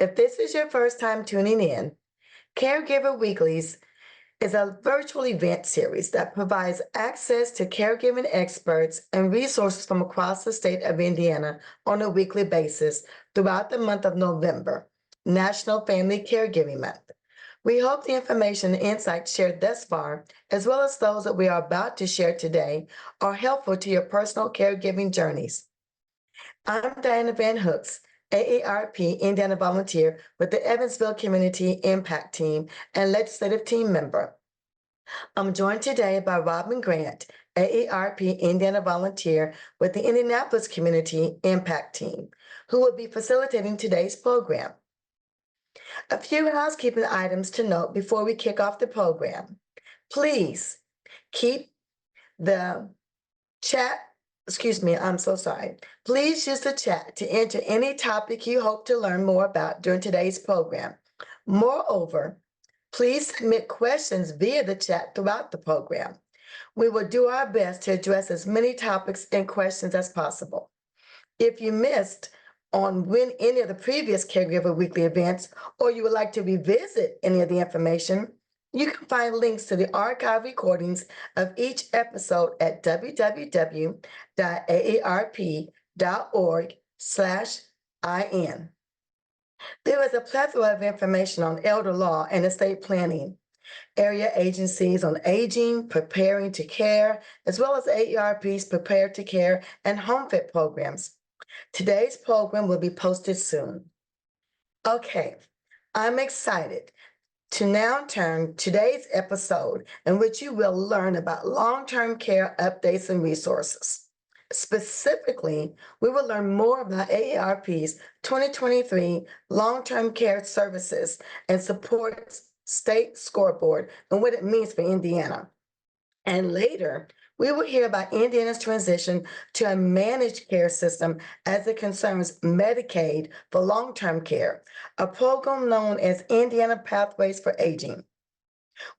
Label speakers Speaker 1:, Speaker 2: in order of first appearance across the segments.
Speaker 1: If this is your first time tuning in, Caregiver Weeklies is a virtual event series that provides access to caregiving experts and resources from across the state of Indiana on a weekly basis throughout the month of November, National Family Caregiving Month. We hope the information and insights shared thus far, as well as those that we are about to share today, are helpful to your personal caregiving journeys. I'm Diana Van Hooks, AARP Indiana volunteer with the Evansville Community Impact Team and legislative team member. I'm joined today by Robin Grant, AARP Indiana volunteer with the Indianapolis Community Impact Team, who will be facilitating today's program. A few housekeeping items to note before we kick off the program. Please keep the chat, I'm so sorry. Please use the chat to enter any topic you hope to learn more about during today's program. Moreover, please submit questions via the chat throughout the program. We will do our best to address as many topics and questions as possible. If you missed on any of the previous Caregiver Weekly events, or you would like to revisit any of the information, you can find links to the archive recordings of each episode at www.aarp.org/in. There is a plethora of information on elder law and estate planning, area agencies on aging, preparing to care, as well as AARP's Prepare to Care and Home Fit programs. Today's program will be posted soon. Okay, I'm excited to now turn today's episode in which you will learn about long-term care updates and resources. Specifically, we will learn more about AARP's 2023 Long-Term Care Services and Supports State Scoreboard and what it means for Indiana. And later, we will hear about Indiana's transition to a managed care system as it concerns Medicaid for long-term care, a program known as Indiana Pathways for Aging.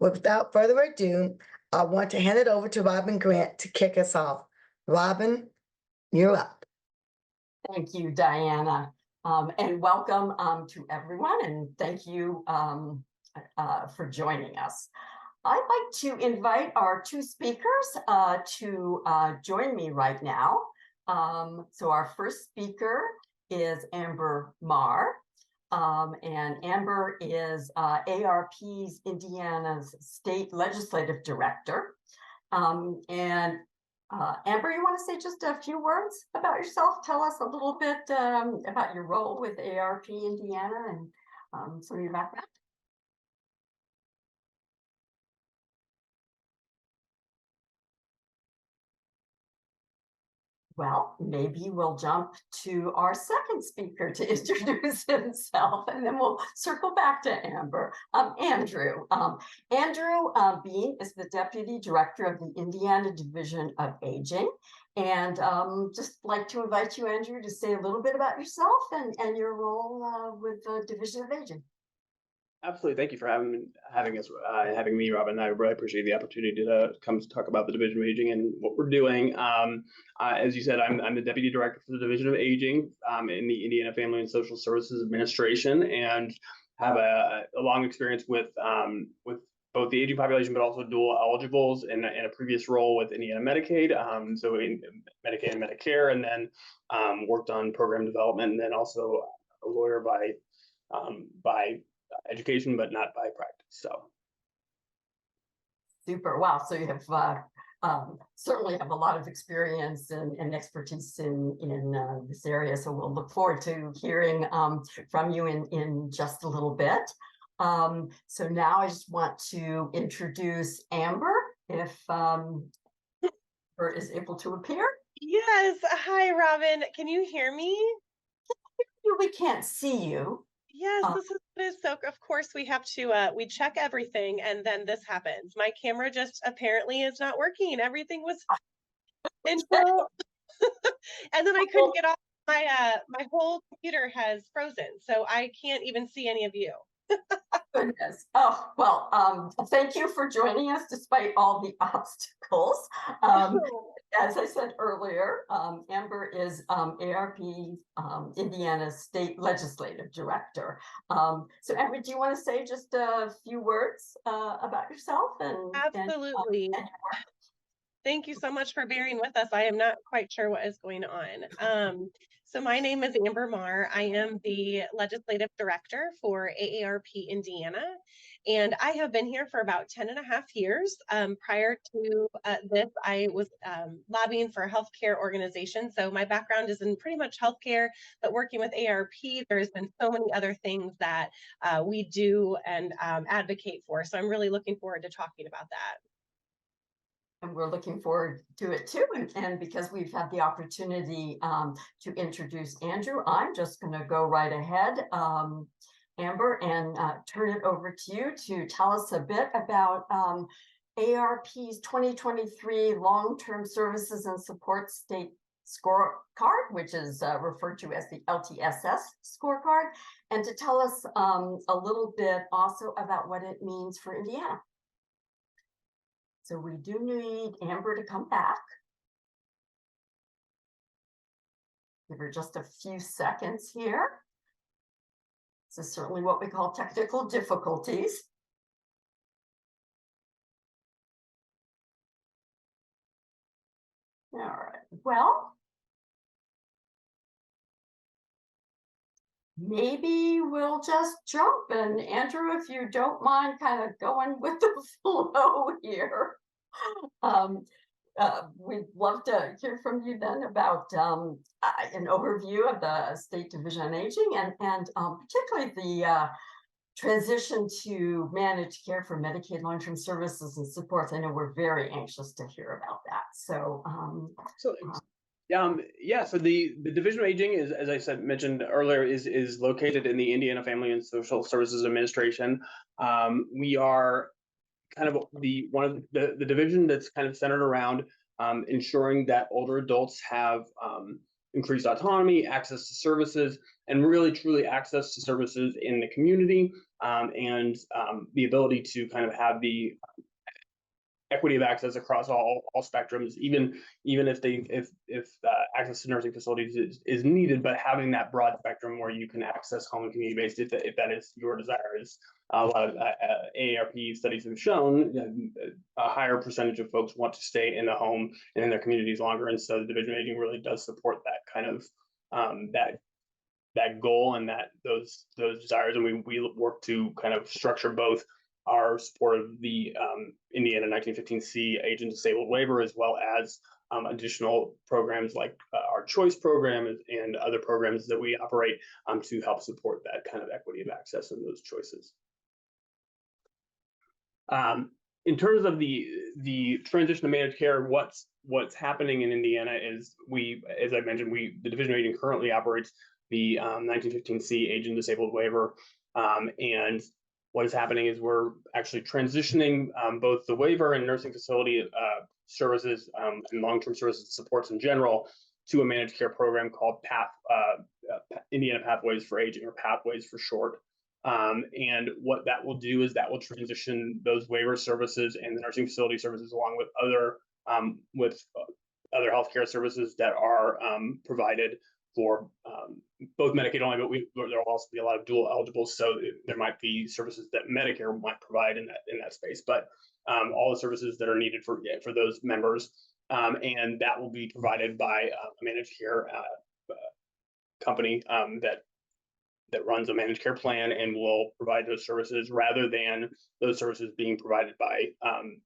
Speaker 1: Without further ado, I want to hand it over to Robin Grant to kick us off. Robin, you're up.
Speaker 2: Thank you, Diana, and welcome to everyone, and thank you for joining us. I'd like to invite our two speakers to join me right now. So our first speaker is Amber Marr, and Amber is AARP's Indiana's State Legislative Director. Amber, you want to say just a few words about yourself? Tell us a little bit about your role with AARP Indiana and some of your background. Well, maybe we'll jump to our second speaker to introduce himself, and then we'll circle back to Amber. Andrew. Andrew Bean is the Deputy Director of the Indiana Division of Aging. And just like to invite you, Andrew, to say a little bit about yourself and your role with the Division of Aging.
Speaker 3: Absolutely. Thank you for having me, Robin. I really appreciate the opportunity to come to talk about the Division of Aging and what we're doing. As you said, I'm the Deputy Director for the Division of Aging in the Indiana Family and Social Services Administration, and have a long experience with both the aging population, but also dual eligibles in a previous role with Indiana Medicaid, so in Medicaid and Medicare, and then worked on program development, and then also a lawyer by education, but not by practice. So
Speaker 2: super. Wow. So you have certainly have a lot of experience and expertise in this area. So we'll look forward to hearing from you in just a little bit. So now I just want to introduce Amber, if Amber is able to appear.
Speaker 4: Yes. Hi, Robin. Can you hear me?
Speaker 2: We can't see you.
Speaker 4: Yes, this is so, of course we have to, we check everything and then this happens. My camera just apparently is not working. Everything was until, and then I couldn't get off, my whole computer has frozen. So I can't even see any of you.
Speaker 2: Goodness. Oh, well, thank you for joining us despite all the obstacles. as I said earlier, Amber is AARP Indiana State Legislative Director. So Amber, do you want to say just a few words about yourself
Speaker 4: Absolutely. Thank you so much for bearing with us. I am not quite sure what is going on. So my name is Amber Marr. I am the Legislative Director for AARP Indiana, and I have been here for about 10 and a half years. Prior to this, I was lobbying for a healthcare organization. So my background is in pretty much healthcare, but working with AARP, there's been so many other things that we do and advocate for. So I'm really looking forward to talking about that.
Speaker 2: And we're looking forward to it too. And because we've had the opportunity to introduce Andrew, I'm just going to go right ahead, Amber, and turn it over to you to tell us a bit about AARP's 2023 Long-Term Services and Support State Scorecard, which is referred to as the LTSS scorecard, and to tell us a little bit also about what it means for Indiana. So we do need Amber to come back. Give her just a few seconds here. This is certainly what we call technical difficulties. All right, well, maybe we'll just jump, and Andrew, if you don't mind kind of going with the flow here. We'd love to hear from you then about an overview of the State Division on Aging and particularly the transition to managed care for Medicaid long-term services and supports. I know we're very anxious to hear about that. So,
Speaker 3: so the Division of Aging is, as I mentioned earlier, is located in the Indiana Family and Social Services Administration. We are kind of one of the division that's kind of centered around ensuring that older adults have increased autonomy, access to services, and really truly access to services in the community, and the ability to kind of have the equity of access across all spectrums, even if access to nursing facilities is needed, but having that broad spectrum where you can access home and community based if that is your desire. Is a lot of AARP studies have shown a higher percentage of folks want to stay in the home and in their communities longer, and so the Division of Aging really does support that kind of that goal and those desires, and we work to kind of structure both our support of the Indiana 1915C Age and Disabled Waiver, as well as additional programs like our Choice program and other programs that we operate to help support that kind of equity of access and those choices. In terms of the transition to managed care, what's happening in Indiana is as I mentioned, the Division of Aging currently operates the 1915C Age and Disabled Waiver, and what is happening is we're actually transitioning both the waiver and nursing facility services and long-term services supports in general to a managed care program called Indiana Pathways for Aging, or Pathways for short. And what that will do is that will transition those waiver services and the nursing facility services along with other healthcare services that are provided for both Medicaid only, but there will also be a lot of dual eligibles. So there might be services that Medicare might provide in that space, but all the services that are needed for those members, and that will be provided by a managed care company that runs a managed care plan and will provide those services rather than those services being provided by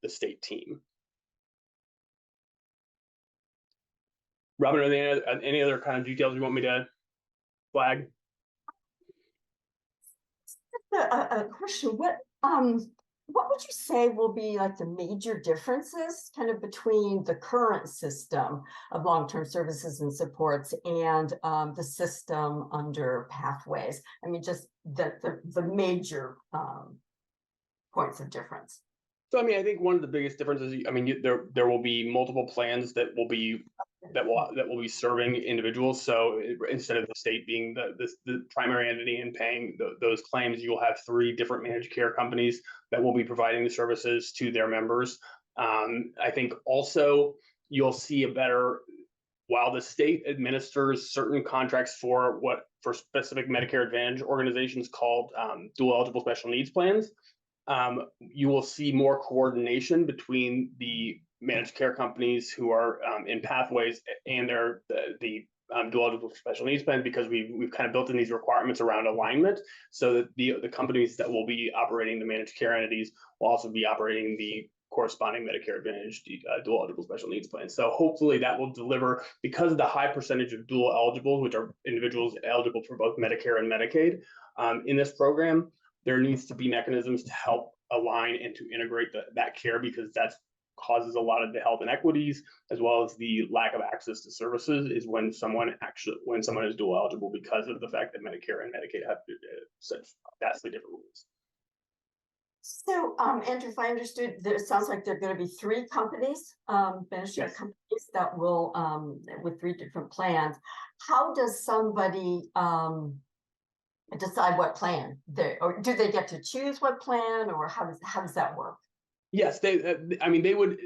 Speaker 3: the state team. Robin, are there any other kind of details you want me to flag?
Speaker 2: A question: what would you say will be like the major differences kind of between the current system of long-term services and supports and the system under Pathways? I mean, just the major points of difference.
Speaker 3: So, I mean, I think one of the biggest differences, I mean, there will be multiple plans that will be serving individuals. So instead of the state being the primary entity and paying those claims, you will have 3 different managed care companies that will be providing the services to their members. I think also you'll see a better, while the state administers certain contracts for specific Medicare Advantage organizations called dual eligible special needs plans, you will see more coordination between the managed care companies who are in pathways and the dual eligible special needs plan, because we've kind of built in these requirements around alignment, so that the companies that will be operating the managed care entities will also be operating the corresponding Medicare Advantage dual eligible special needs plan. So hopefully that will deliver, because of the high percentage of dual eligibles, which are individuals eligible for both Medicare and Medicaid in this program, there needs to be mechanisms to help align and to integrate that care, because that's causes a lot of the health inequities, as well as the lack of access to services, is when someone is dual eligible, because of the fact that Medicare and Medicaid have such vastly different rules.
Speaker 2: So, Andrew, if I understood, it sounds like there are going to be 3 companies, managed care companies that will, with 3 different plans. How does somebody decide what plan or do they get to choose what plan, or how does that work?
Speaker 3: Yes, I mean, they would,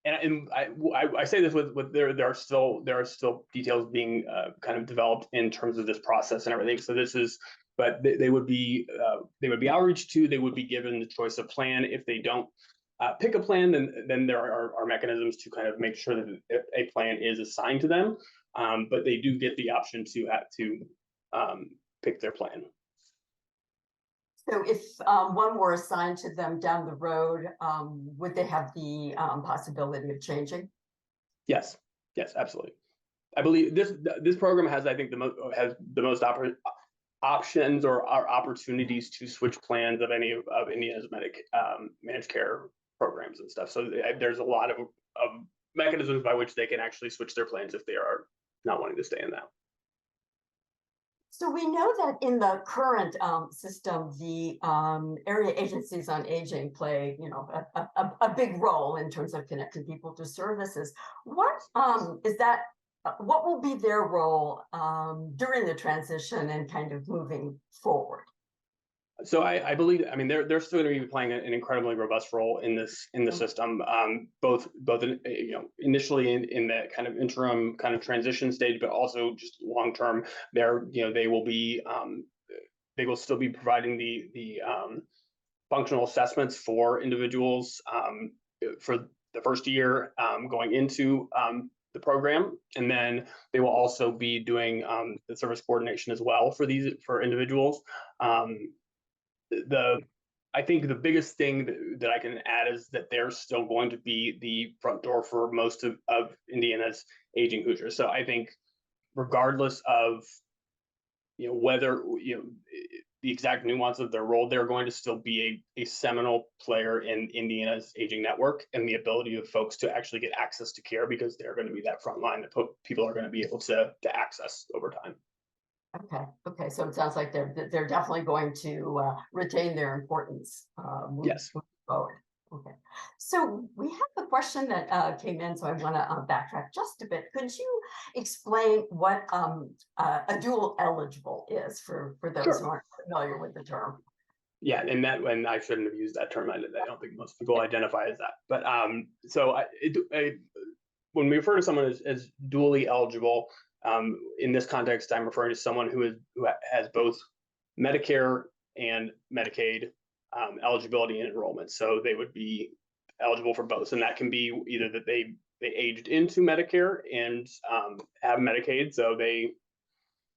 Speaker 3: and I say this with there are still details being kind of developed in terms of this process and everything. So this is, but they would be outreached to, they would be given the choice of plan. If they don't pick a plan, then there are mechanisms to kind of make sure that a plan is assigned to them. But they do get the option to pick their plan.
Speaker 2: So if one were assigned to them down the road, would they have the possibility of changing?
Speaker 3: Yes, absolutely. I believe this program has, I think, the most options or opportunities to switch plans of any of Indiana's managed care programs and stuff. So there's a lot of mechanisms by which they can actually switch their plans if they are not wanting to stay in that.
Speaker 2: So we know that in the current system, the area agencies on aging play, a big role in terms of connecting people to services. What is that? What will be their role during the transition and kind of moving forward?
Speaker 3: So I believe, I mean, they're still going to be playing an incredibly robust role in the system, both initially in the kind of interim kind of transition stage, but also just long term. They will still be providing the functional assessments for individuals for the first year going into the program, and then they will also be doing the service coordination as well for individuals. I think the biggest thing that I can add is that they're still going to be the front door for most of Indiana's aging Hoosiers. So I think regardless of whether the exact nuance of their role, they're going to still be a seminal player in Indiana's aging network and the ability of folks to actually get access to care, because they're going to be that front line that people are going to be able to access over time.
Speaker 2: Okay. So it sounds like they're definitely going to retain their importance moving forward. Okay. So we have a question that came in, so I want to backtrack just a bit. Could you explain what a dual eligible is for those who aren't familiar with the term?
Speaker 3: Yeah, and I shouldn't have used that term. I don't think most people identify as that. But when we refer to someone as dually eligible, in this context, I'm referring to someone who has both Medicare and Medicaid eligibility and enrollment. So they would be eligible for both, and that can be either that they aged into Medicare and have Medicaid. So they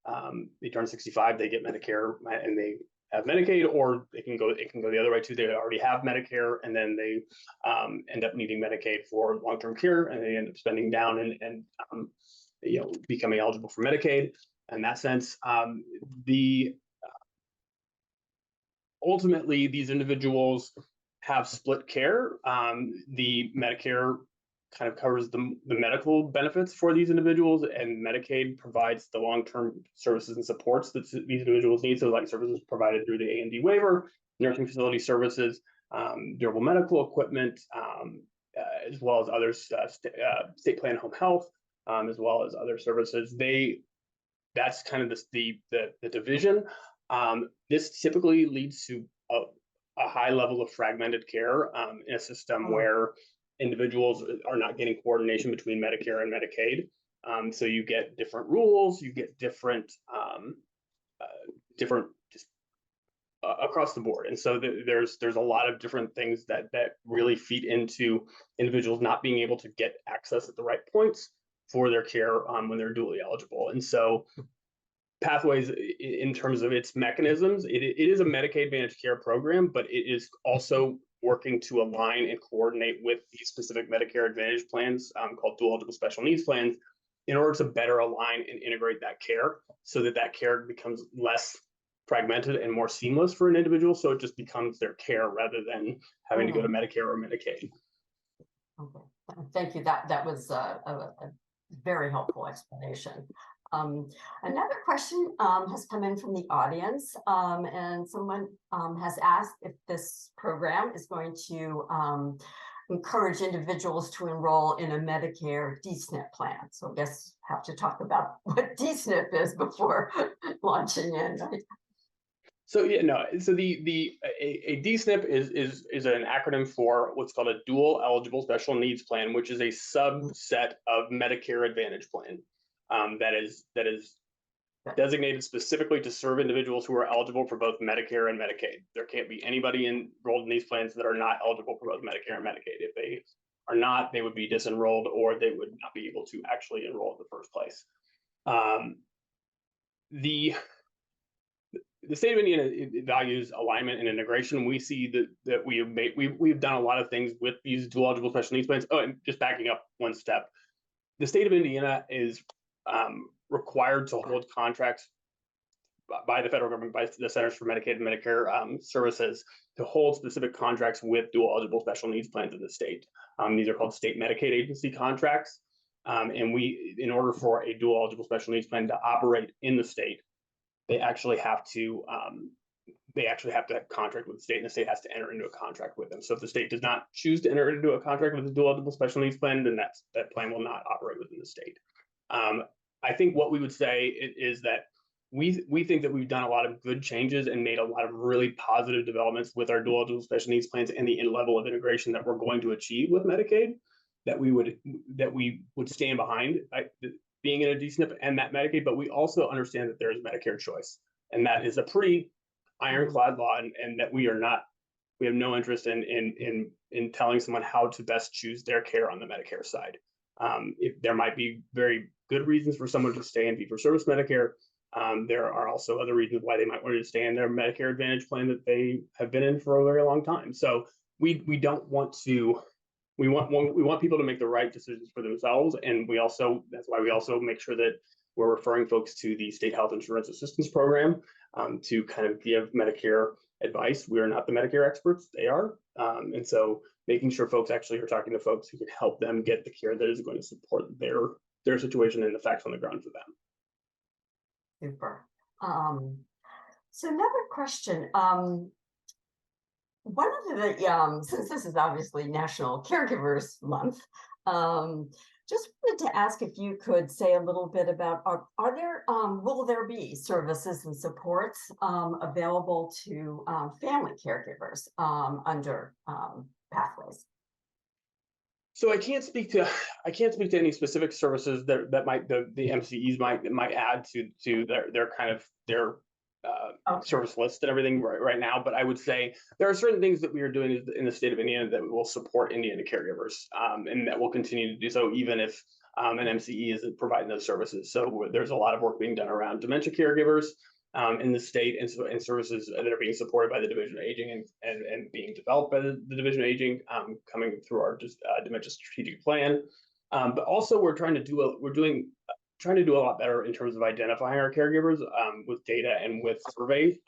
Speaker 3: turn 65, they get Medicare, and they have Medicaid, or it can go the other way too. They already have Medicare, and then they end up needing Medicaid for long-term care, and they end up spending down and becoming eligible for Medicaid. In that sense, ultimately these individuals have split care. The Medicare kind of covers the medical benefits for these individuals, and Medicaid provides the long-term services and supports that these individuals need. So like services provided through the A&D waiver, nursing facility services, durable medical equipment, as well as other state plan home health, as well as other services. That's kind of the division. This typically leads to a high level of fragmented care in a system where individuals are not getting coordination between Medicare and Medicaid. So you get different rules, you get different just across the board. And so there's a lot of different things that really feed into individuals not being able to get access at the right points for their care when they're dually eligible. And so Pathways, in terms of its mechanisms, it is a Medicaid managed care program, but it is also working to align and coordinate with these specific Medicare Advantage plans called dual eligible special needs plans in order to better align and integrate that care so that care becomes less fragmented and more seamless for an individual. So it just becomes their care rather than having to go to Medicare or Medicaid.
Speaker 2: Okay, thank you. That was a very helpful explanation. Another question has come in from the audience, and someone has asked if this program is going to encourage individuals to enroll in a Medicare D-SNP plan. So I guess have to talk about what D-SNP is before launching in, right?
Speaker 3: So yeah, no. So a D-SNP is an acronym for what's called a dual eligible special needs plan, which is a subset of Medicare Advantage plan. That is designated specifically to serve individuals who are eligible for both Medicare and Medicaid. There can't be anybody enrolled in these plans that are not eligible for both Medicare and Medicaid. If they are not, they would be disenrolled or they would not be able to actually enroll in the first place. The state of Indiana values alignment and integration. We see that we've done a lot of things with these dual eligible special needs plans. Oh, and just backing up one step, the state of Indiana is required to hold contracts by the federal government, by the Centers for Medicaid and Medicare Services, to hold specific contracts with dual eligible special needs plans in the state. These are called state Medicaid agency contracts. And in order for a dual eligible special needs plan to operate in the state, they actually have to contract with the state, and the state has to enter into a contract with them. So if the state does not choose to enter into a contract with a dual eligible special needs plan, then that plan will not operate within the state. I think what we would say is that we think that we've done a lot of good changes and made a lot of really positive developments with our dual eligible special needs plans and the level of integration that we're going to achieve with Medicaid, that we would stand behind being in a D-SNP and that Medicaid. But we also understand that there is Medicare choice, and that is a pretty ironclad law, and that we have no interest in telling someone how to best choose their care on the Medicare side. If there might be very good reasons for someone to stay in fee-for-service Medicare, there are also other reasons why they might want to stay in their Medicare Advantage plan that they have been in for a very long time. So we don't want to. We want people to make the right decisions for themselves, and that's why we also make sure that we're referring folks to the State Health Insurance Assistance Program to kind of give Medicare advice. We are not the Medicare experts; they are, and so making sure folks actually are talking to folks who can help them get the care that is going to support their situation and the facts on the ground for them.
Speaker 2: Super. So another question. One of the, since this is obviously National Caregivers Month, just wanted to ask if you could say a little bit about, will there be services and supports available to family caregivers under Pathways?
Speaker 3: So I can't speak to any specific services that the MCEs might add to their service list and everything right now, but I would say there are certain things that we are doing in the state of Indiana that will support Indiana caregivers, and that will continue to do so even if an MCE isn't providing those services. So there's a lot of work being done around dementia caregivers in the state, and services that are being supported by the Division of Aging and being developed by the Division of Aging, coming through our dementia strategic plan. But also we're trying to do a lot better in terms of identifying our caregivers with data and with survey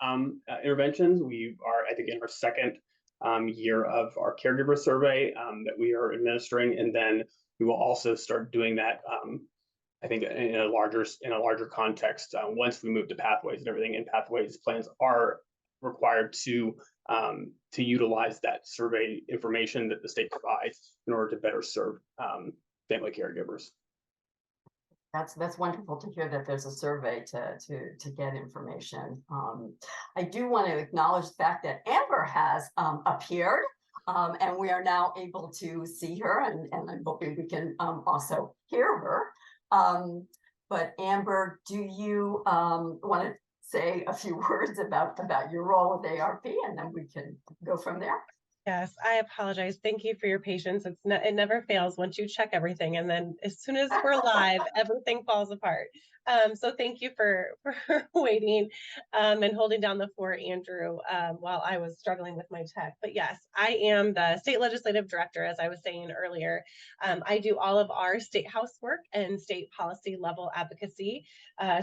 Speaker 3: interventions. We are, I think, in our second year of our caregiver survey that we are administering, and then we will also start doing that. I think in a larger context once we move to Pathways and everything. And Pathways plans are required to utilize that survey information that the state provides in order to better serve family caregivers.
Speaker 2: That's wonderful to hear that there's a survey to get information. I do want to acknowledge the fact that Amber has appeared And we are now able to see her, and I'm hoping we can also hear her. But Amber, do you want to say a few words about your role with AARP, and then we can go from there?
Speaker 4: Yes, I apologize. Thank you for your patience. It never fails once you check everything, and then as soon as we're live, everything falls apart. So thank you for waiting and holding down the fort, Andrew, while I was struggling with my tech. But yes, I am the state legislative director, as I was saying earlier. I do all of our state house work and state policy level advocacy.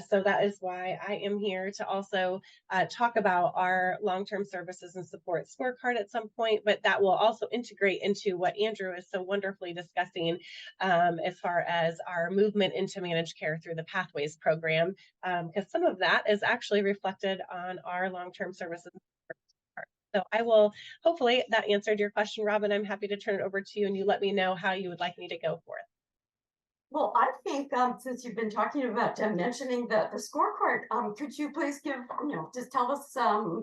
Speaker 4: So that is why I am here to also talk about our long-term services and support scorecard at some point, but that will also integrate into what Andrew is so wonderfully discussing as far as our movement into managed care through the Pathways program, because some of that is actually reflected on our long-term services. So I will, hopefully that answered your question, Robin. I'm happy to turn it over to you and you let me know how you would like me to go forth.
Speaker 2: Well, I think since you've been talking about mentioning the scorecard, could you please give, just tell us,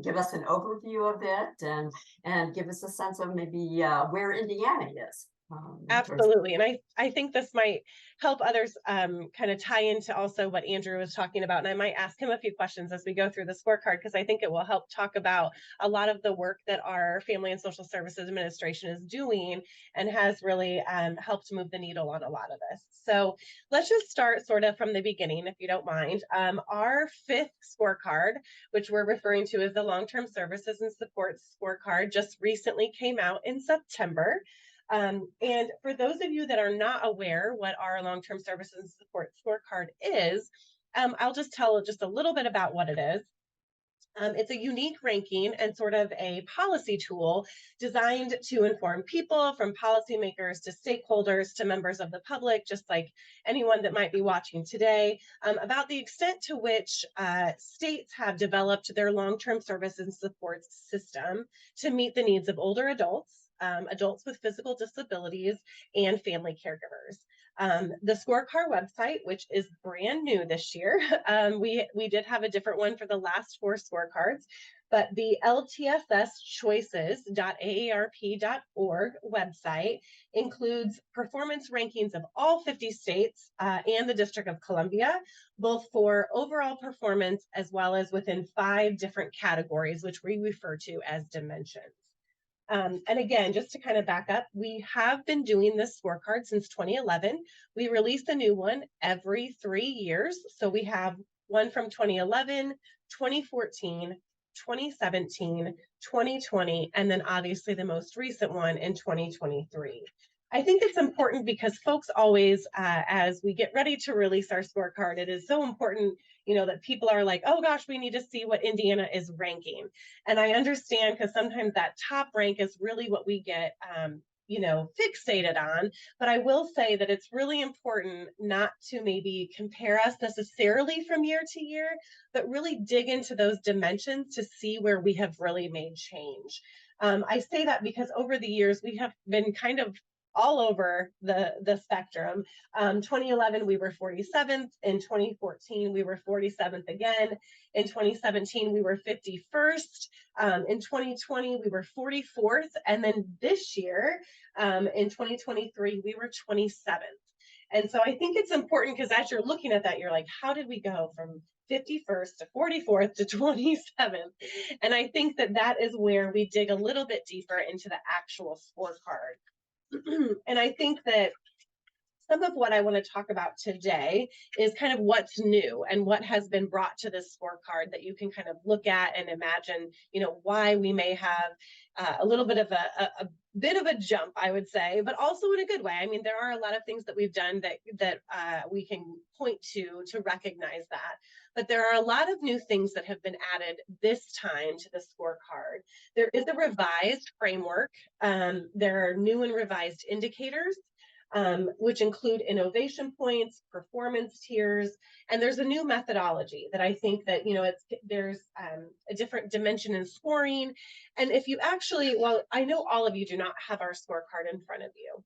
Speaker 2: give us an overview of it and give us a sense of maybe where Indiana is.
Speaker 4: Absolutely. And I think this might help others kind of tie into also what Andrew was talking about. And I might ask him a few questions as we go through the scorecard, because I think it will help talk about a lot of the work that our Family and Social Services Administration is doing and has really helped move the needle on a lot of this. So let's just start sort of from the beginning, if you don't mind. Our fifth scorecard, which we're referring to as the Long-Term Services and Support Scorecard, just recently came out in September. And for those of you that are not aware what our long-term services and support scorecard is, I'll just tell just a little bit about what it is. It's a unique ranking and sort of a policy tool designed to inform people, from policymakers to stakeholders to members of the public, just like anyone that might be watching today, about the extent to which states have developed their long-term services and support system to meet the needs of older adults, adults with physical disabilities, and family caregivers. The scorecard website, which is brand new this year, we did have a different one for the last 4 scorecards, but the ltsschoices.aarp.org website includes performance rankings of all 50 states and the District of Columbia, both for overall performance as well as within 5 different categories, which we refer to as dimensions. And again, just to kind of back up, we have been doing this scorecard since 2011. We release a new one every 3 years. So we have one from 2011, 2014, 2017, 2020, and then obviously the most recent one in 2023. I think it's important because folks always, as we get ready to release our scorecard, it is so important, that people are like, oh gosh, we need to see what Indiana is ranking. And I understand, because sometimes that top rank is really what we get, fixated on. But I will say that it's really important not to maybe compare us necessarily from year to year, but really dig into those dimensions to see where we have really made change. I say that because over the years, we have been kind of all over the spectrum. 2011, we were 47th. In 2014, we were 47th again. In 2017, we were 51st. In 2020, we were 44th. And then this year, in 2023, we were 27th. And so I think it's important, because as you're looking at that, you're like, how did we go from 51st to 44th to 27th? And I think that is where we dig a little bit deeper into the actual scorecard. And I think that some of what I want to talk about today is kind of what's new and what has been brought to this scorecard that you can kind of look at and imagine, why we may have a little bit of a bit of a jump, I would say, but also in a good way. I mean, there are a lot of things that we've done that we can point to recognize that. But there are a lot of new things that have been added this time to the scorecard. There is a revised framework. There are new and revised indicators, which include innovation points, performance tiers, and there's a new methodology that I think that, there's a different dimension in scoring. And if you actually, well, I know all of you do not have our scorecard in front of you.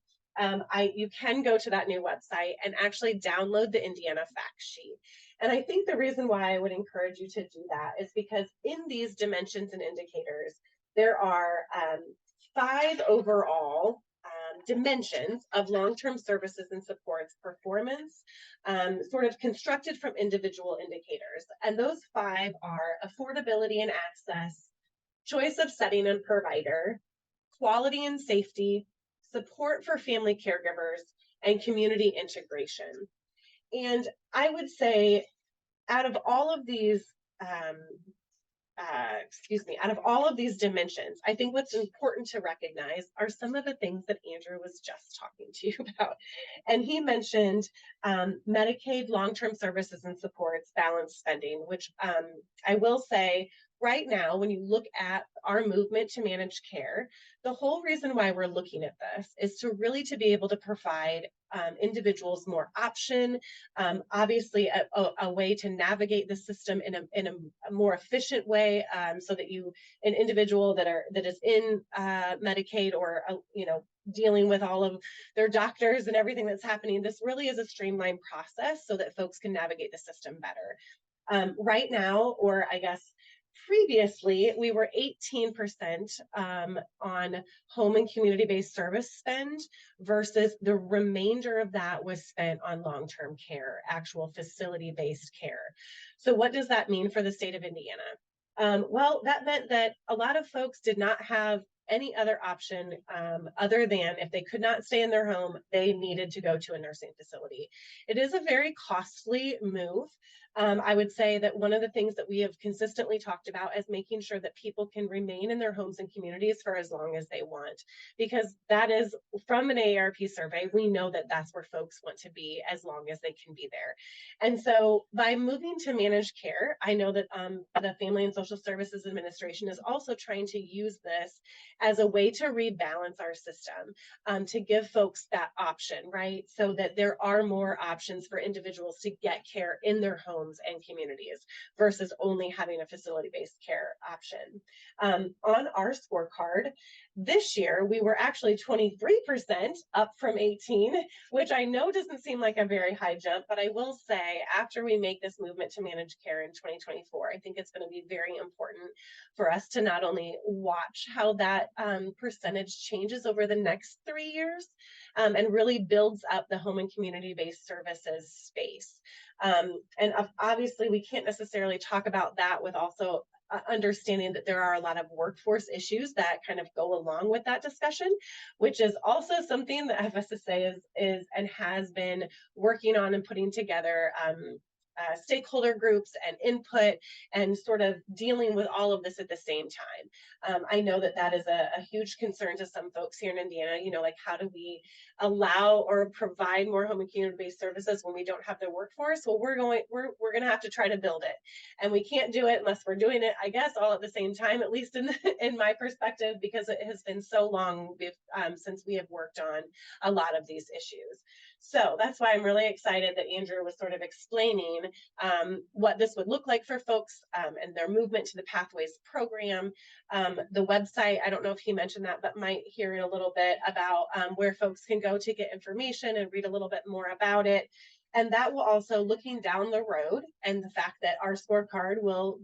Speaker 4: You can go to that new website and actually download the Indiana fact sheet. And I think the reason why I would encourage you to do that is because in these dimensions and indicators, there are 5 overall dimensions of long-term services and supports performance, sort of constructed from individual indicators. And those 5 are affordability and access, choice of setting and provider, quality and safety, support for family caregivers, and community integration. And I would say out of all of these, out of all of these dimensions, I think what's important to recognize are some of the things that Andrew was just talking to you about. And he mentioned Medicaid, long-term services and supports, balanced spending, which I will say right now, when you look at our movement to manage care, the whole reason why we're looking at this is to really to be able to provide individuals more option, obviously a way to navigate the system in a more efficient way, so that an individual that is in Medicaid or dealing with all of their doctors and everything that's happening, this really is a streamlined process so that folks can navigate the system better. Right now, or I guess previously, we were 18% on home and community-based service spend versus the remainder of that was spent on long-term care, actual facility-based care. So what does that mean for the state of Indiana? Well, that meant that a lot of folks did not have any other option other than if they could not stay in their home, they needed to go to a nursing facility. It is a very costly move. I would say that one of the things that we have consistently talked about is making sure that people can remain in their homes and communities for as long as they want, because that is from an AARP survey, we know that that's where folks want to be as long as they can be there. And so by moving to managed care, I know that the Family and Social Services Administration is also trying to use this as a way to rebalance our system, to give folks that option, right? So that there are more options for individuals to get care in their homes and communities versus only having a facility-based care option. On our scorecard, this year, we were actually 23% up from 18, which I know doesn't seem like a very high jump, but I will say after we make this movement to managed care in 2024, I think it's going to be very important for us to not only watch how that percentage changes over the next 3 years, and really builds up the home and community-based services space. And obviously, we can't necessarily talk about that with also understanding that there are a lot of workforce issues that kind of go along with that discussion, which is also something that FSSA is and has been working on and putting together stakeholder groups and input and sort of dealing with all of this at the same time. I know that that is a huge concern to some folks here in Indiana, like how do we allow or provide more home and community-based services when we don't have the workforce? Well, we're going to have to try to build it, and we can't do it unless we're doing it, I guess, all at the same time, at least in my perspective, because it has been so long since we have worked on a lot of these issues. So that's why I'm really excited that Andrew was sort of explaining what this would look like for folks and their movement to the Pathways program. The website, I don't know if he mentioned that, but might hear in a little bit about where folks can go to get information and read a little bit more about it. And that will also, looking down the road, and the fact that our scorecard will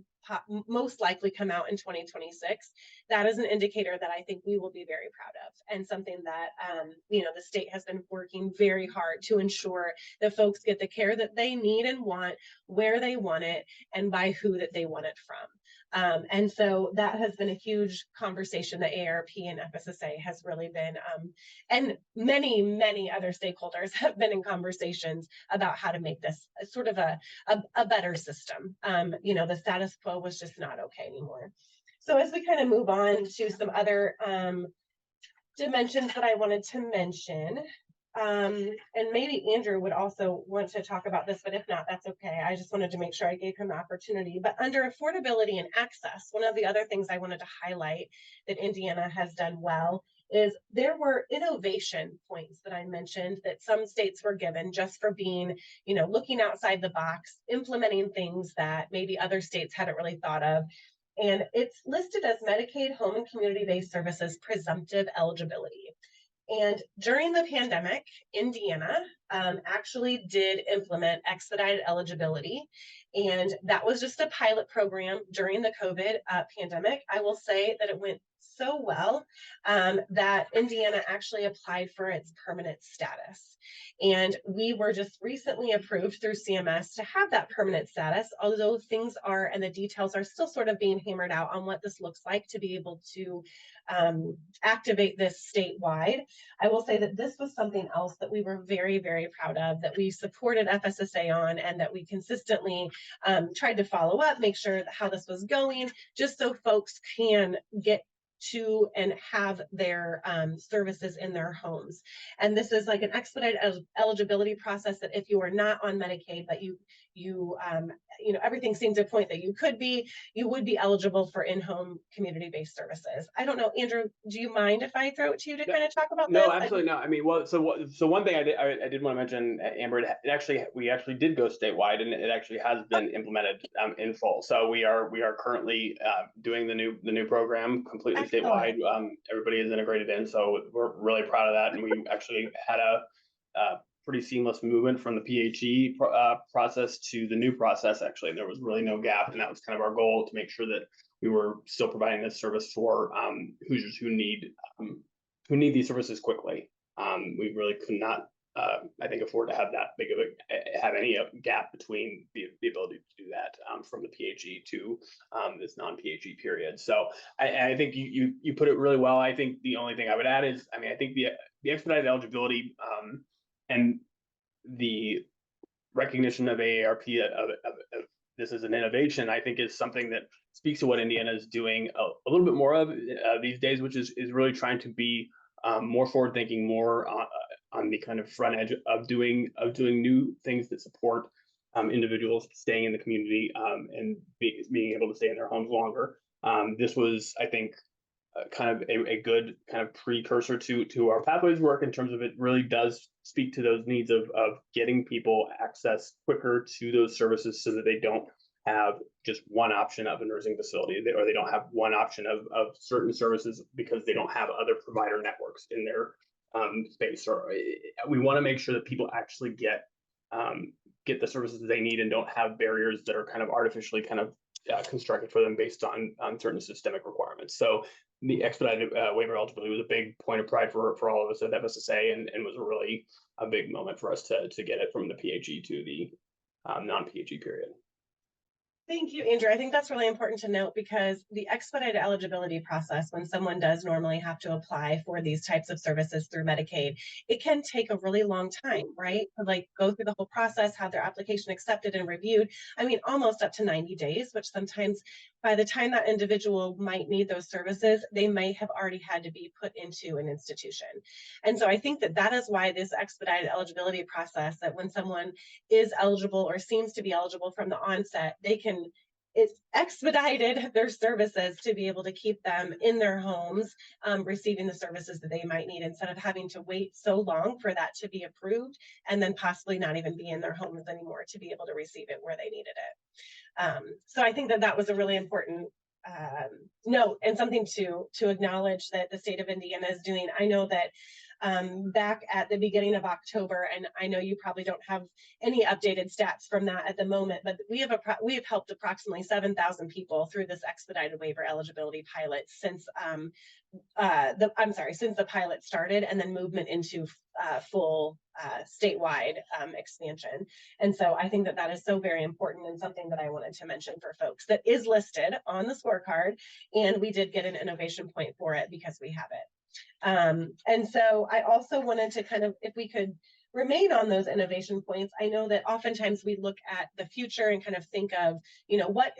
Speaker 4: most likely come out in 2026, that is an indicator that I think we will be very proud of, and something that the state has been working very hard to ensure that folks get the care that they need and want, where they want it, and by who that they want it from. And so that has been a huge conversation that AARP and FSSA has really been, and many, many other stakeholders have been in conversations about how to make this sort of a better system. The status quo was just not okay anymore. So as we kind of move on to some other dimensions that I wanted to mention, and maybe Andrew would also want to talk about this, but if not, that's okay. I just wanted to make sure I gave him the opportunity. But under affordability and access, one of the other things I wanted to highlight that Indiana has done well is there were innovation points that I mentioned that some states were given just for being, looking outside the box, implementing things that maybe other states hadn't really thought of. And it's listed as Medicaid home and community-based services presumptive eligibility. And during the pandemic, Indiana actually did implement expedited eligibility. And that was just a pilot program during the COVID pandemic. I will say that it went so well that Indiana actually applied for its permanent status. And we were just recently approved through CMS to have that permanent status, although things are and the details are still sort of being hammered out on what this looks like to be able to activate this statewide. I will say that this was something else that we were very, very proud of, that we supported FSSA on, and that we consistently tried to follow up, make sure that how this was going, just so folks can get to and have their services in their homes. And this is like an expedited eligibility process that if you are not on Medicaid, but you know, everything seems to point that you would be eligible for in-home community-based services. I don't know, Andrew, do you mind if I throw it to you to kind of talk about this?
Speaker 3: No, absolutely not. I mean, well, so one thing I did want to mention, Amber, we actually did go statewide, and it actually has been implemented in full. So we are currently doing the new program completely statewide. Everybody is integrated in, so we're really proud of that. And we actually had a pretty seamless movement from the PHE process to the new process. Actually, there was really no gap, and that was kind of our goal, to make sure that we were still providing this service for Hoosiers who need these services quickly. We really could not, I think, afford to have that big of have any gap between the ability to do that from the PHE to this non-PHE period. So I think you put it really well. I think the only thing I would add is, I mean, I think the expedited eligibility and the recognition of AARP of this as an innovation, I think, is something that speaks to what Indiana is doing a little bit more of these days, which is really trying to be more forward-thinking, more on the kind of front edge of doing new things that support individuals staying in the community and being able to stay in their homes longer. This was, I think, kind of a good kind of precursor to our pathways work, in terms of it really does speak to those needs of getting people access quicker to those services, so that they don't have just one option of a nursing facility, or they don't have one option of certain services because they don't have other provider networks in their space. Or we want to make sure that people actually get the services they need, and don't have barriers that are kind of artificially kind of constructed for them based on certain systemic requirements. So the expedited waiver eligibility was a big point of pride for all of us at FSSA, and was really a big moment for us to get it from the PHE to the non-PHE period.
Speaker 4: Thank you, Andrew. I think that's really important to note, because the expedited eligibility process, when someone does normally have to apply for these types of services through Medicaid, it can take a really long time, right? To like go through the whole process, have their application accepted and reviewed. I mean, almost up to 90 days, which sometimes by the time that individual might need those services, they may have already had to be put into an institution. And so I think that is why this expedited eligibility process, that when someone is eligible or seems to be eligible from the onset, it's expedited their services to be able to keep them in their homes, receiving the services that they might need, instead of having to wait so long for that to be approved, and then possibly not even be in their homes anymore to be able to receive it where they needed it. So I think that was a really important note, and something to acknowledge that the state of Indiana is doing. I know that back at the beginning of October, and I know you probably don't have any updated stats from that at the moment, but we have helped approximately 7,000 people through this expedited waiver eligibility pilot since the pilot started, and then movement into full statewide expansion. And so I think that is so very important, and something that I wanted to mention for folks, that is listed on the scorecard, and we did get an innovation point for it because we have it. And so I also wanted to kind of, if we could remain on those innovation points. I know that oftentimes we look at the future and kind of think of, you know, what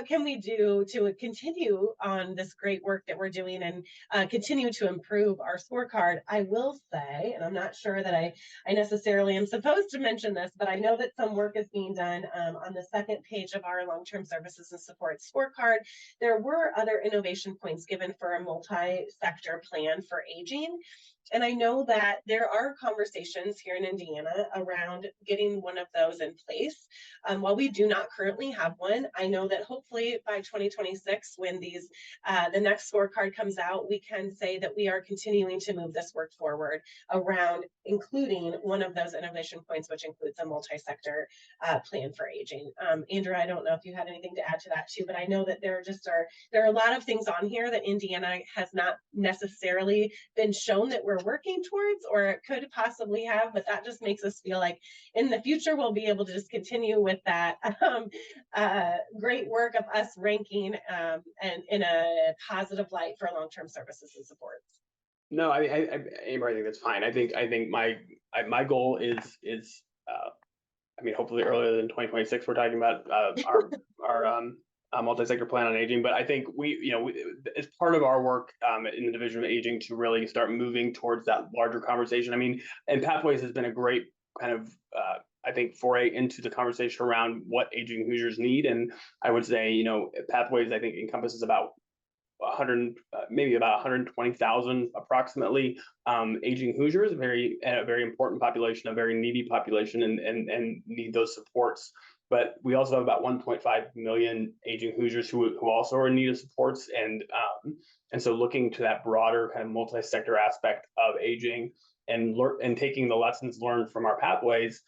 Speaker 4: can we do to continue on this great work that we're doing and continue to improve our scorecard. I will say, and I'm not sure that I necessarily am supposed to mention this, but I know that some work is being done on the second page of our long-term services and support scorecard. There were other innovation points given for a multi-sector plan for aging. And I know that there are conversations here in Indiana around getting one of those in place. While we do not currently have one, I know that hopefully by 2026, when the next scorecard comes out, we can say that we are continuing to move this work forward around including one of those innovation points, which includes a multi-sector plan for aging. Andrew, I don't know if you had anything to add to that too, but I know that there are a lot of things on here that Indiana has not necessarily been shown that we're working towards, or it could possibly have, but that just makes us feel like in the future we'll be able to just continue with that great work of us ranking and in a positive light for long-term services and supports.
Speaker 3: No, Amber, I think that's fine. I think my goal is I mean, hopefully earlier than 2026, we're talking about our multi-sector plan on aging. But I think as part of our work in the Division of Aging to really start moving towards that larger conversation. I mean, and Pathways has been a great kind of I think foray into the conversation around what aging Hoosiers need. And I would say, Pathways I think encompasses about 120,000 approximately aging Hoosiers, a very important population, a very needy population, and need those supports. But we also have about 1.5 million aging Hoosiers who also are in need of supports, and so looking to that broader kind of multi-sector aspect of aging and taking the lessons learned from our Pathways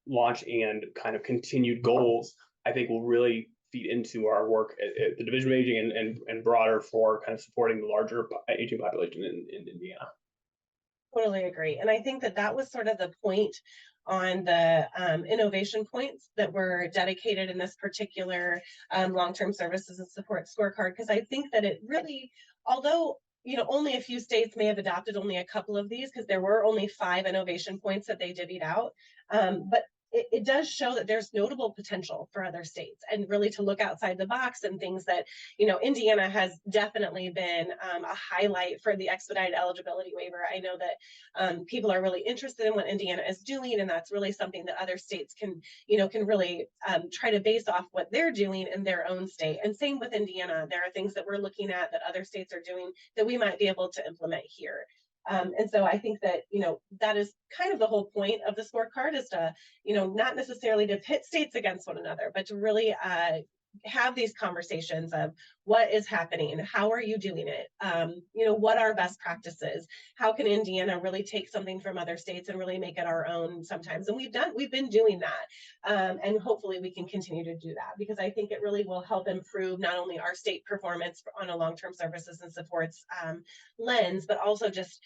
Speaker 3: launch and kind of continued goals, I think will really feed into our work at the Division of Aging and broader for kind of supporting the larger aging population in Indiana.
Speaker 4: Totally agree. And I think that was sort of the point on the innovation points that were dedicated in this particular long-term services and support scorecard, because I think that it really, although only a few states may have adopted only a couple of these, because there were only 5 innovation points that they divvied out, but it does show that there's notable potential for other states, and really to look outside the box, and things that, Indiana has definitely been a highlight for the expedited eligibility waiver. I know that people are really interested in what Indiana is doing, and that's really something that other states can really try to base off what they're doing in their own state. And same with Indiana. There are things that we're looking at that other states are doing that we might be able to implement here. And so I think that, that is kind of the whole point of the scorecard, is to, not necessarily to pit states against one another, but to really have these conversations of what is happening, how are you doing it, what are best practices, how can Indiana really take something from other states and really make it our own sometimes. And we've been doing that, and hopefully we can continue to do that, because I think it really will help improve not only our state performance on a long-term services and supports lens, but also just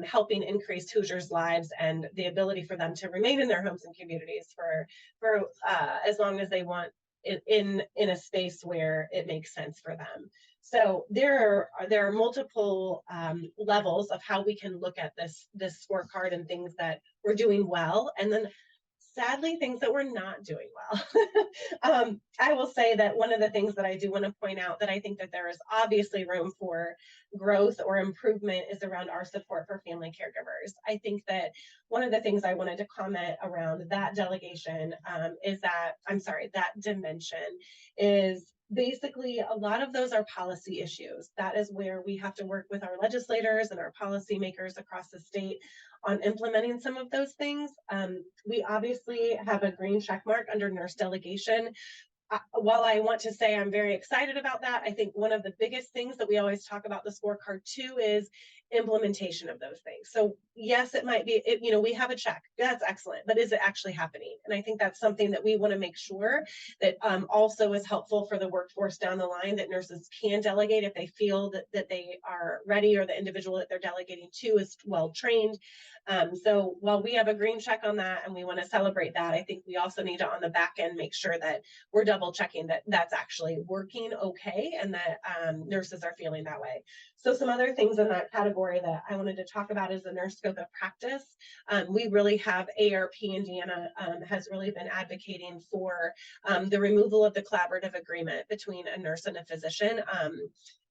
Speaker 4: helping increase Hoosiers' lives and the ability for them to remain in their homes and communities for as long as they want, in a space where it makes sense for them. So there are multiple levels of how we can look at this scorecard, and things that we're doing well, and then sadly things that we're not doing well. I will say that one of the things that I do want to point out that I think that there is obviously room for growth or improvement is around our support for family caregivers. I think that one of the things I wanted to comment around that delegation that dimension is basically a lot of those are policy issues. That is where we have to work with our legislators and our policymakers across the state on implementing some of those things. We obviously have a green check mark under nurse delegation. While I want to say I'm very excited about that, I think one of the biggest things that we always talk about the scorecard too is implementation of those things. So yes, it might be, we have a check, that's excellent, but is it actually happening? And I think that's something that we want to make sure that also is helpful for the workforce down the line, that nurses can delegate if they feel that they are ready, or the individual that they're delegating to is well trained. So while we have a green check on that and we want to celebrate that, I think we also need to on the back end make sure that we're double checking that that's actually working okay, and that nurses are feeling that way. So some other things in that category that I wanted to talk about is the nurse scope of practice. We really have AARP Indiana has really been advocating for the removal of the collaborative agreement between a nurse and a physician.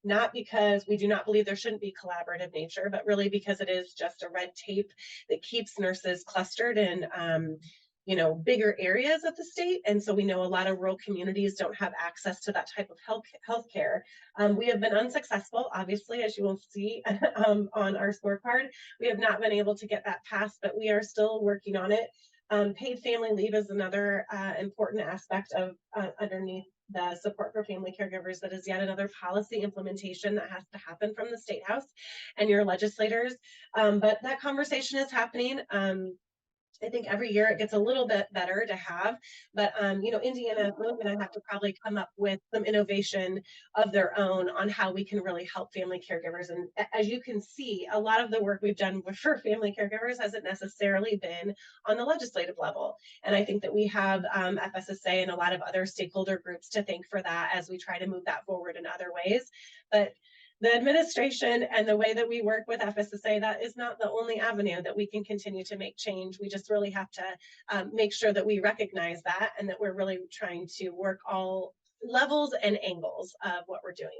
Speaker 4: Not because we do not believe there shouldn't be collaborative nature, but really because it is just a red tape that keeps nurses clustered and bigger areas of the state. And so we know a lot of rural communities don't have access to that type of healthcare. We have been unsuccessful, obviously, as you will see on our scorecard. We have not been able to get that passed, but we are still working on it. Paid family leave is another important aspect of underneath the support for family caregivers. That is yet another policy implementation that has to happen from the State House and your legislators. But that conversation is happening. I think every year it gets a little bit better to have, but Indiana is really going to have to probably come up with some innovation of their own on how we can really help family caregivers. And as you can see, a lot of the work we've done for family caregivers hasn't necessarily been on the legislative level. And I think that we have FSSA and a lot of other stakeholder groups to thank for that as we try to move that forward in other ways. But the administration and the way that we work with FSSA, that is not the only avenue that we can continue to make change. We just really have to make sure that we recognize that and that we're really trying to work all levels and angles of what we're doing.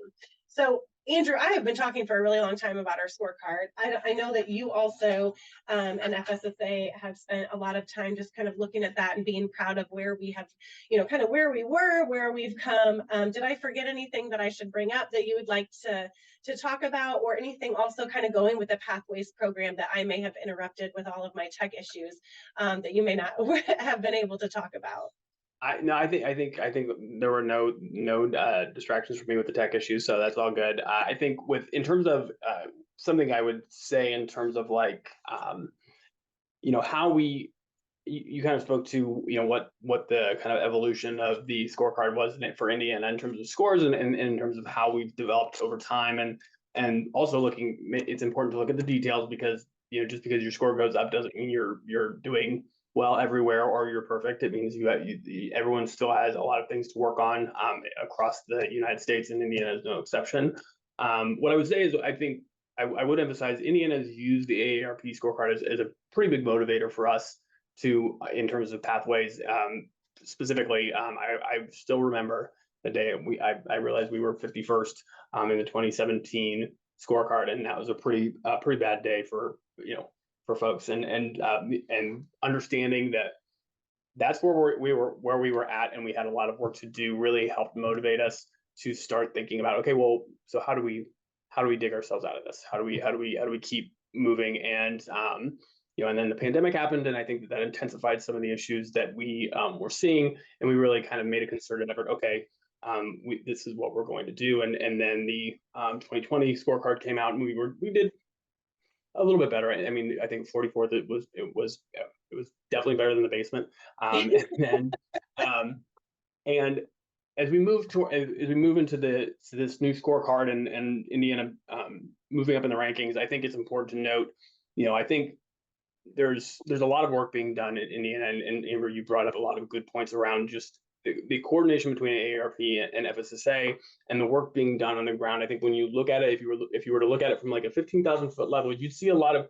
Speaker 4: So Andrew, I have been talking for a really long time about our scorecard. I know that you also and FSSA have spent a lot of time just kind of looking at that and being proud of where we have, kind of where we were, where we've come. Did I forget anything that I should bring up that you would like to talk about, or anything also kind of going with the Pathways program that I may have interrupted with all of my tech issues that you may not have been able to talk about?
Speaker 3: I think there were no distractions for me with the tech issues, so that's all good. I think in terms of something I would say in terms of like how you kind of spoke to what the kind of evolution of the scorecard was for Indiana in terms of scores and in terms of how we've developed over time, and also it's important to look at the details, because just because your score goes up doesn't mean you're doing well everywhere or you're perfect. It means everyone still has a lot of things to work on across the United States, and Indiana is no exception. What I would say is I think I would emphasize Indiana's used the AARP scorecard as a pretty big motivator for us in terms of pathways. Specifically, I still remember the day I realized we were 51st in the 2017 scorecard, and that was a pretty bad day for folks, and understanding that's where we were at, and we had a lot of work to do, really helped motivate us to start thinking about, okay, well, so how do we dig ourselves out of this? How do we keep moving? And and then the pandemic happened, and I think that intensified some of the issues that we were seeing, and we really kind of made a concerted effort. Okay, this is what we're going to do, and then the 2020 scorecard came out, and we did a little bit better. I mean, I think 44th. It was definitely better than the basement. And as we move into this new scorecard and Indiana moving up in the rankings, I think it's important to note. I think there's a lot of work being done in Indiana, and Amber, you brought up a lot of good points around just the coordination between AARP and FSSA and the work being done on the ground. I think when you look at it, if you were to look at it from like a 15,000 foot level, you'd see a lot of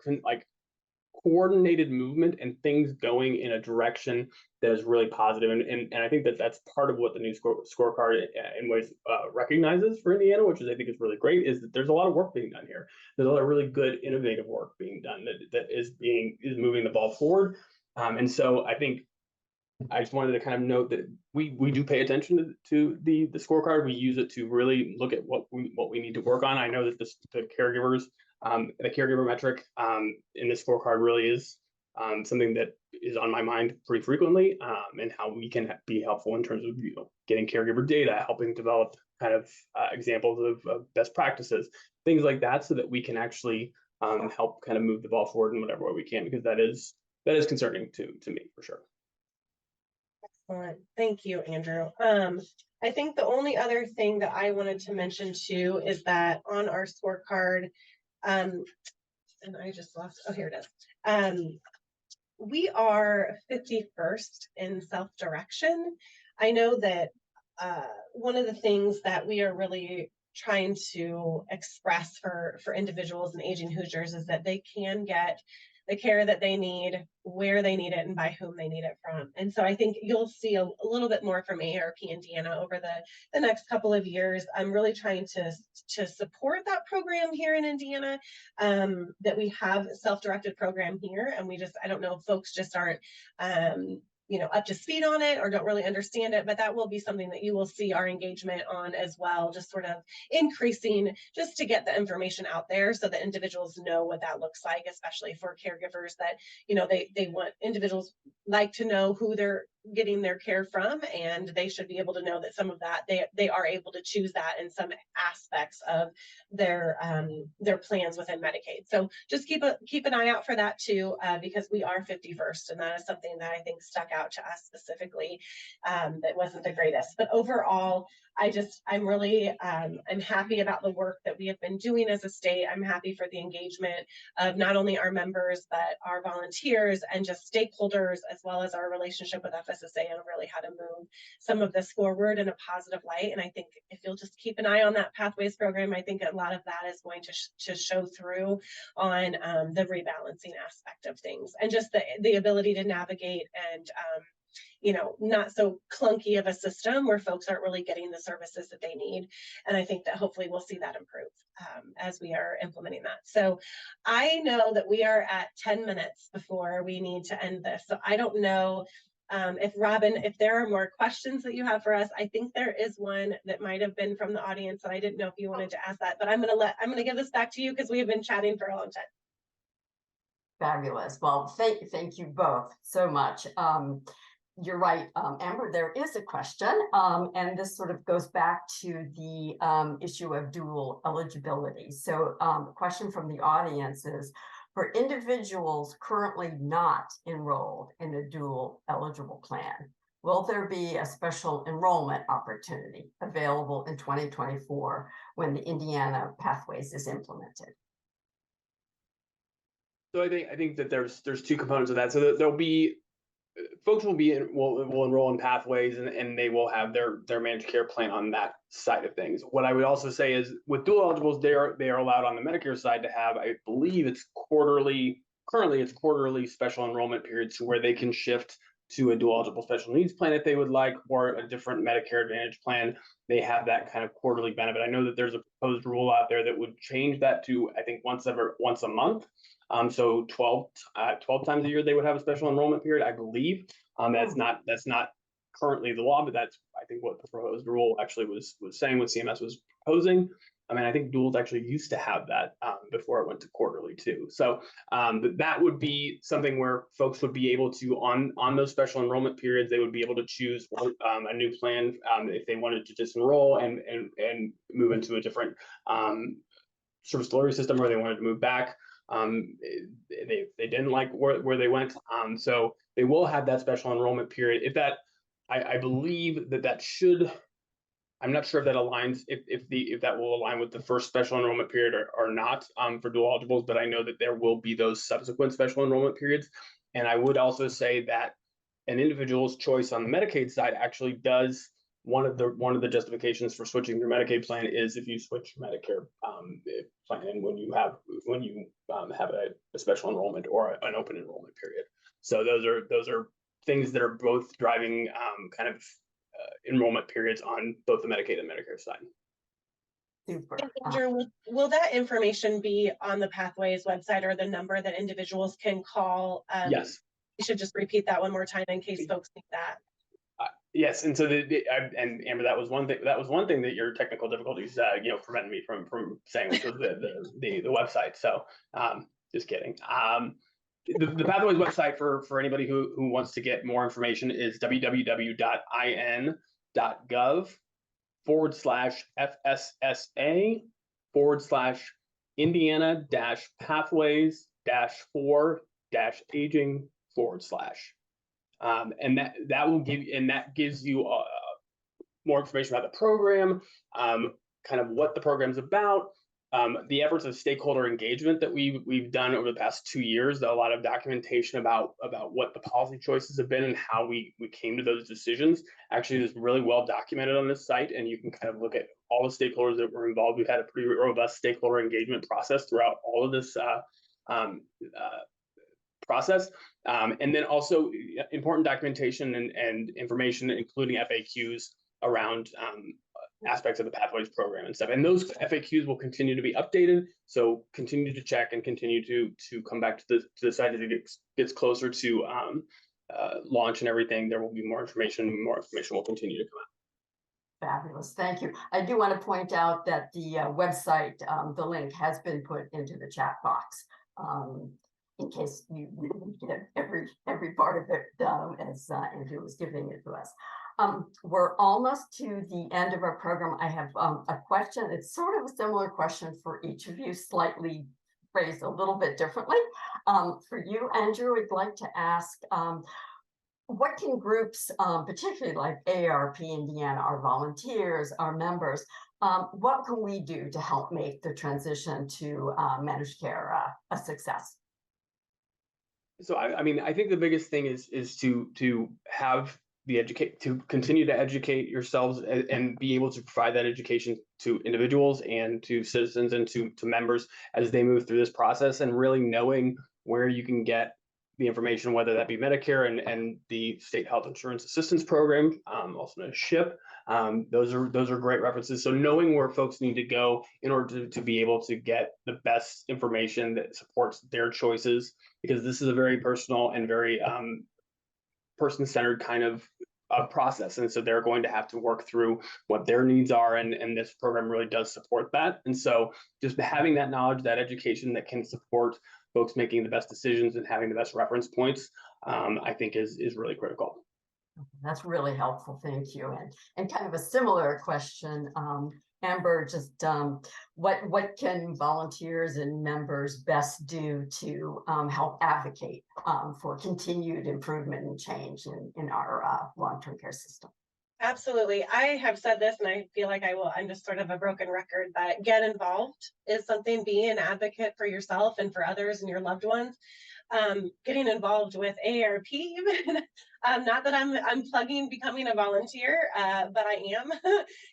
Speaker 3: coordinated movement and things going in a direction that is really positive. And I think that's part of what the new scorecard in ways recognizes for Indiana, which I think is really great, is that there's a lot of work being done here. There's a lot of really good, innovative work being done that is moving the ball forward. And so I think I just wanted to kind of note that we do pay attention to the scorecard. We use it to really look at what we need to work on. I know that the caregiver metric in the scorecard really is something that is on my mind pretty frequently, and how we can be helpful in terms of getting caregiver data, helping develop kind of examples of best practices, things like that, so that we can actually help kind of move the ball forward in whatever way we can, because that is concerning to me for sure.
Speaker 4: Excellent. Thank you, Andrew. I think the only other thing that I wanted to mention too is that on our scorecard, and I just lost, oh, here it is. We are 51st in self-direction. I know that one of the things that we are really trying to express for individuals and aging Hoosiers is that they can get the care that they need, where they need it, and by whom they need it from. And so I think you'll see a little bit more from AARP Indiana over the next couple of years. I'm really trying to support that program here in Indiana, that we have a self-directed program here. And I don't know if folks just aren't up to speed on it or don't really understand it, but that will be something that you will see our engagement on as well, just sort of increasing just to get the information out there so that individuals know what that looks like, especially for caregivers that, they want individuals like to know who they're getting their care from, and they should be able to know that some of that they are able to choose that in some aspects of their plans within Medicaid. So just keep an eye out for that too, because we are 51st, and that is something that I think stuck out to us specifically. That wasn't the greatest, but overall, I'm really I'm happy about the work that we have been doing as a state. I'm happy for the engagement of not only our members, but our volunteers and just stakeholders, as well as our relationship with FSSA, and really how to move some of this forward in a positive light. And I think if you'll just keep an eye on that Pathways program, I think a lot of that is going to show through on the rebalancing aspect of things, and just the ability to navigate and not so clunky of a system where folks aren't really getting the services that they need. And I think that hopefully we'll see that improve as we are implementing that. So I know that we are at 10 minutes before we need to end this. So I don't know if Robin, if there are more questions that you have for us. I think there is one that might have been from the audience, and I didn't know if you wanted to ask that, but I'm going to give this back to you because we have been chatting for a long time.
Speaker 2: Fabulous. Well, thank you both so much. You're right, Amber, there is a question, and this sort of goes back to the issue of dual eligibility. So the question from the audience is, for individuals currently not enrolled in a dual eligible plan, will there be a special enrollment opportunity available in 2024 when the Indiana Pathways is implemented?
Speaker 3: So I think that there's two components of that. So there'll be folks will enroll in Pathways, and they will have their managed care plan on that side of things. What I would also say is with dual eligibles, they are allowed on the Medicare side to have, I believe it's quarterly. Currently, it's quarterly special enrollment periods to where they can shift to a dual eligible special needs plan if they would like, or a different Medicare Advantage plan. They have that kind of quarterly benefit. I know that there's a proposed rule out there that would change that to, I think, once a month. So 12 times a year they would have a special enrollment period, I believe. That's not currently the law, but that's, I think, what the proposed rule actually was saying, what CMS was proposing. I mean, I think duals actually used to have that before it went to quarterly too. So but that would be something where folks would be able to, on those special enrollment periods, they would be able to choose a new plan if they wanted to disenroll and move into a different service delivery system, or they wanted to move back. They didn't like where they went. So they will have that special enrollment period. If that, I believe that should, I'm not sure if that aligns, if that will align with the first special enrollment period or not for dual eligibles, but I know that there will be those subsequent special enrollment periods. And I would also say that an individual's choice on the Medicaid side actually does, one of the justifications for switching your Medicaid plan is if you switch your Medicare plan when you have a special enrollment or an open enrollment period. So those are things that are both driving kind of enrollment periods on both the Medicaid and Medicare side.
Speaker 2: Super.
Speaker 4: Andrew, will that information be on the Pathways website, or the number that individuals can call?
Speaker 3: Yes.
Speaker 4: You should just repeat that one more time in case folks need that.
Speaker 3: Yes, and so and Amber, that was one thing. That was one thing that your technical difficulties, prevented me from saying, which was the website. So, just kidding. The Pathways website for anybody who wants to get more information is www.in.gov/FSSA/pathways-for-aging/. And that gives you more information about the program, kind of what the program's about, the efforts of stakeholder engagement that we've done over the past 2 years. A lot of documentation about what the policy choices have been and how we came to those decisions. Actually, is really well documented on this site, and you can kind of look at all the stakeholders that were involved. We've had a pretty robust stakeholder engagement process throughout all of this process. And then also important documentation and information, including FAQs around aspects of the Pathways program and stuff. And those FAQs will continue to be updated. So continue to check and continue to come back to the site as it gets closer to launch and everything, there will be more information. More information will continue to come out.
Speaker 2: Fabulous, thank you. I do want to point out that the website, the link has been put into the chat box, in case you didn't get every part of it as Andrew was giving it to us. We're almost to the end of our program. I have a question. It's sort of a similar question for each of you, slightly phrased a little bit differently. For you, Andrew, I'd like to ask, what can groups, particularly like AARP Indiana, our volunteers, our members, what can we do to help make the transition to managed care a success?
Speaker 3: So I mean, I think the biggest thing is to have to continue to educate yourselves and be able to provide that education to individuals and to citizens and to members as they move through this process, and really knowing where you can get the information, whether that be Medicare and the State Health Insurance Assistance Program, also known as SHIP. Those are great references. So knowing where folks need to go in order to be able to get the best information that supports their choices, because this is a very personal and very person-centered kind of process. And so they're going to have to work through what their needs are. And this program really does support that. And so just having that knowledge, that education that can support folks making the best decisions and having the best reference points, I think is really critical.
Speaker 2: That's really helpful. Thank you. And kind of a similar question, Amber, just what can volunteers and members best do to help advocate for continued improvement and change in our long-term care system?
Speaker 4: Absolutely. I have said this and I feel like I'm just sort of a broken record, but get involved is something. Be an advocate for yourself and for others and your loved ones. Getting involved with AARP even. Not that I'm plugging becoming a volunteer, but I am,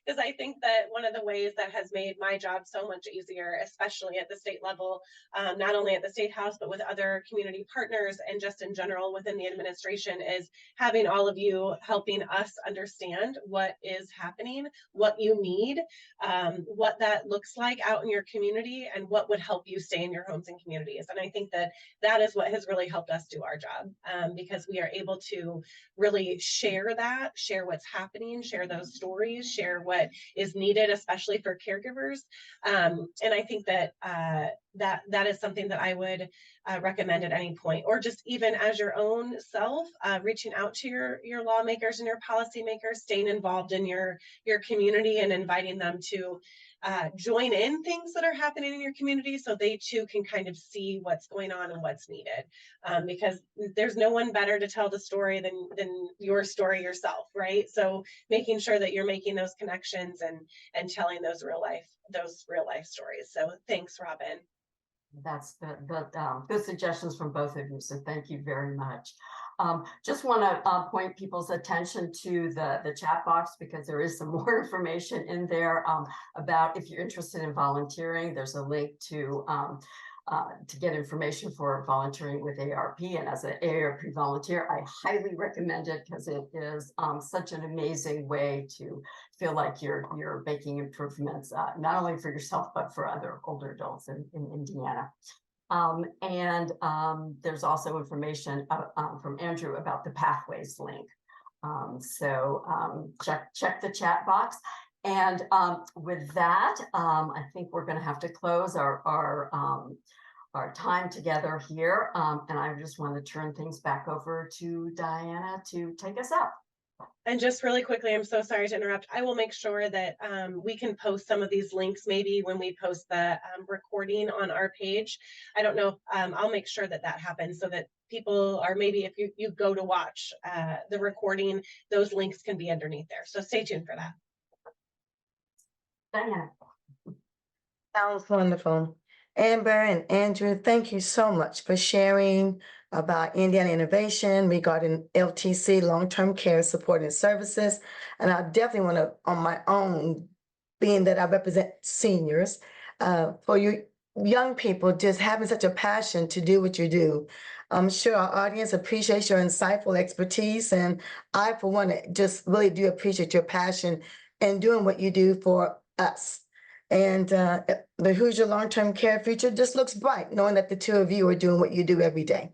Speaker 4: because I think that one of the ways that has made my job so much easier, especially at the state level, not only at the State House, but with other community partners and just in general within the administration, is having all of you helping us understand what is happening, what you need, what that looks like out in your community, and what would help you stay in your homes and communities. And I think that that is what has really helped us do our job, because we are able to really share what's happening, share those stories, share what is needed, especially for caregivers. And I think that that is something that I would recommend at any point, or just even as your own self, reaching out to your lawmakers and your policymakers, staying involved in your community and inviting them to join in things that are happening in your community, so they too can kind of see what's going on and what's needed, because there's no one better to tell the story than your story yourself, right? So making sure that you're making those connections and telling those real life stories. So thanks, Robin.
Speaker 2: That's good suggestions from both of you, so thank you very much. Just want to point people's attention to the chat box, because there is some more information in there about, if you're interested in volunteering, there's a link to get information for volunteering with AARP. And as an AARP volunteer, I highly recommend it, because it is such an amazing way to feel like you're making improvements, not only for yourself, but for other older adults in Indiana. And there's also information from Andrew about the Pathways link. So check the chat box. And with that, I think we're going to have to close our time together here. And I just want to turn things back over to Diana to take us out.
Speaker 4: And just really quickly, I'm so sorry to interrupt. I will make sure that we can post some of these links maybe when we post the recording on our page. I don't know. I'll make sure that happens, so that people are, maybe if you go to watch the recording, those links can be underneath there. So stay tuned for that.
Speaker 2: Diana.
Speaker 1: Sounds wonderful. Amber and Andrew, thank you so much for sharing about Indiana innovation regarding LTC, long-term care support and services. And I definitely want to, on my own, being that I represent seniors, for you young people just having such a passion to do what you do. I'm sure our audience appreciates your insightful expertise. And I, for one, just really do appreciate your passion in doing what you do for us. And the Hoosier long-term care future just looks bright, knowing that the two of you are doing what you do every day.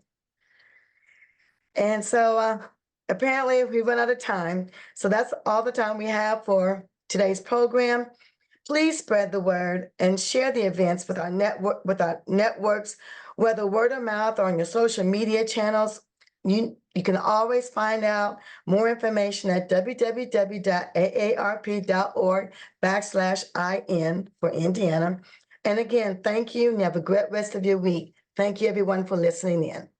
Speaker 1: And so apparently we run out of time. So that's all the time we have for today's program. Please spread the word and share the events with our networks, whether word of mouth or on your social media channels. You can always find out more information at www.aarp.org/IN for Indiana. And again, thank you and have a great rest of your week. Thank you everyone for listening in.